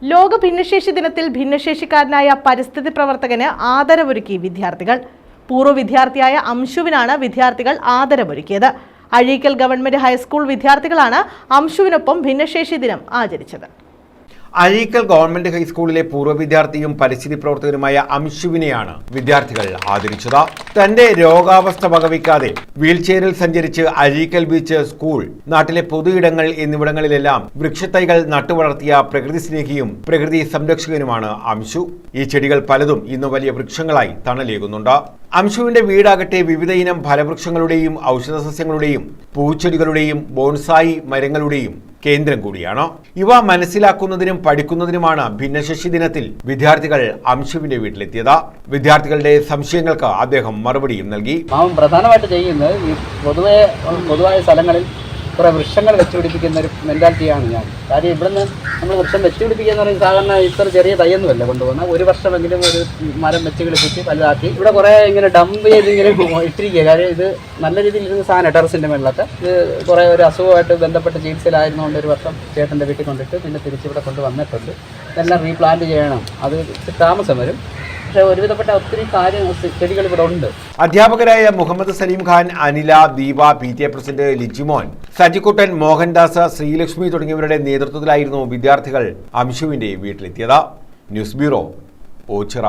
ലോക ഭിന്നശേഷി ദിനത്തിൽ ഭിന്നശേഷിക്കാരനായ പരിസ്ഥിതി പ്രവർത്തകന് ആദരവൊരുക്കി വിദ്യാർത്ഥികൾ. പൂർവ്വ വിദ്യാർത്ഥിയായ അംശുവിനാണ് വിദ്യാർത്ഥികൾ ആദരവൊരുക്കിയത്. അഴീക്കൽ ഗവൺമെന്റ് ഹൈസ്കൂൾ വിദ്യാർത്ഥികളാണ് അംശുവിനൊപ്പം ഭിന്നശേഷി ദിനം ആചരിച്ചത്. അഴീക്കൽ ഗവൺമെന്റ് ഹൈസ്കൂളിലെ പൂർവ്വ വിദ്യാർത്ഥിയും പരിസ്ഥിതി പ്രവർത്തകനുമായ അംശുവിനെയാണ് വിദ്യാർത്ഥികൾ ആദരിച്ചത്. തന്റെ രോഗാവസ്ഥ വകവയ്ക്കാതെ വീൽചെയറിൽ സഞ്ചരിച്ച് അഴീക്കൽ ബീച്ച്, സ്കൂൾ, നാട്ടിലെ പൊതുയിടങ്ങൾ എന്നിവിടങ്ങളിലെല്ലാം വൃക്ഷത്തൈകൾ നട്ടുവളർത്തിയ പ്രകൃതി സ്നേഹിയും പ്രകൃതി സംരക്ഷകനുമാണ് അംശു. ഈ ചെടികൾ പലതും ഇന്ന് വലിയ വൃക്ഷങ്ങളായി തണലേകുന്നുണ്ട്. അംശുവിന്റെ വീടാകട്ടെ വിവിധ ഇനം ഫലവൃക്ഷങ്ങളുടെയും ഔഷധസസ്യങ്ങളുടെയും പൂച്ചെടികളുടെയും ബോൺസായി മരങ്ങളുടെയും കേന്ദ്രം കൂടിയാണ്. ഇവ മനസ്സിലാക്കുന്നതിനും പഠിക്കുന്നതിനുമാണ് ഭിന്നശേഷി ദിനത്തിൽ വിദ്യാർത്ഥികൾ അംശുവിന്റെ വീട്ടിലെത്തിയത്. വിദ്യാർത്ഥികളുടെ സംശയങ്ങൾക്ക് അദ്ദേഹം മറുപടിയും നൽകി. പ്രധാനമായിട്ട് ചെയ്യുന്നത് ഈ പൊതുവായ സ്ഥലങ്ങളിൽ കുറേ വൃക്ഷങ്ങൾ വെച്ചുപിടിപ്പിക്കുന്ന ഒരു മെന്റാലിറ്റിയാണ് ഞാൻ. കാര്യം ഇവിടുന്ന് നമ്മൾ വൃക്ഷം വെച്ചുപിടിപ്പിക്കുക എന്ന് പറയുന്നത് സാധാരണ ഇത്ര ചെറിയ തൈയൊന്നുമല്ല കൊണ്ടുപോകുന്ന. ഒരു വർഷമെങ്കിലും ഒരു മരം വെച്ച് പിടിപ്പിച്ച് വലുതാക്കി ഇവിടെ കുറേ ഇങ്ങനെ ഡംപ് ചെയ്ത് ഇങ്ങനെ ഇട്ടിരിക്കുക. കാര്യം ഇത് നല്ല രീതിയിൽ ഇരുന്ന സാധനം ടെറസിൻ്റെ മേളിലൊക്കെ. ഇത് കുറേ ഒരു അസുഖമായിട്ട് ബന്ധപ്പെട്ട ചികിത്സയിലായിരുന്നുകൊണ്ട് ഒരു വർഷം ചേട്ടൻ്റെ വീട്ടിൽ കൊണ്ടിട്ട് പിന്നെ തിരിച്ചിവിടെ കൊണ്ടുവന്നിട്ടുണ്ട്. ഇതെല്ലാം റീപ്ലാന്റ് ചെയ്യണം, അത് താമസം വരും. പക്ഷേ ഒരുവിധപ്പെട്ട ഒത്തിരി ചെടികൾ ഇവിടെ ഉണ്ട്. അധ്യാപകരായ മുഹമ്മദ് സലീം ഖാൻ, അനില, ദീപ, PTA പ്രസിഡന്റ് ലിജിമോൻ, സജിക്കുട്ടൻ, മോഹൻദാസ്, ശ്രീലക്ഷ്മി തുടങ്ങിയവരുടെ നേതൃത്വത്തിലായിരുന്നു വിദ്യാർത്ഥികൾ അംശുവിന്റെ വീട്ടിലെത്തിയത്. News bureau, Ochira.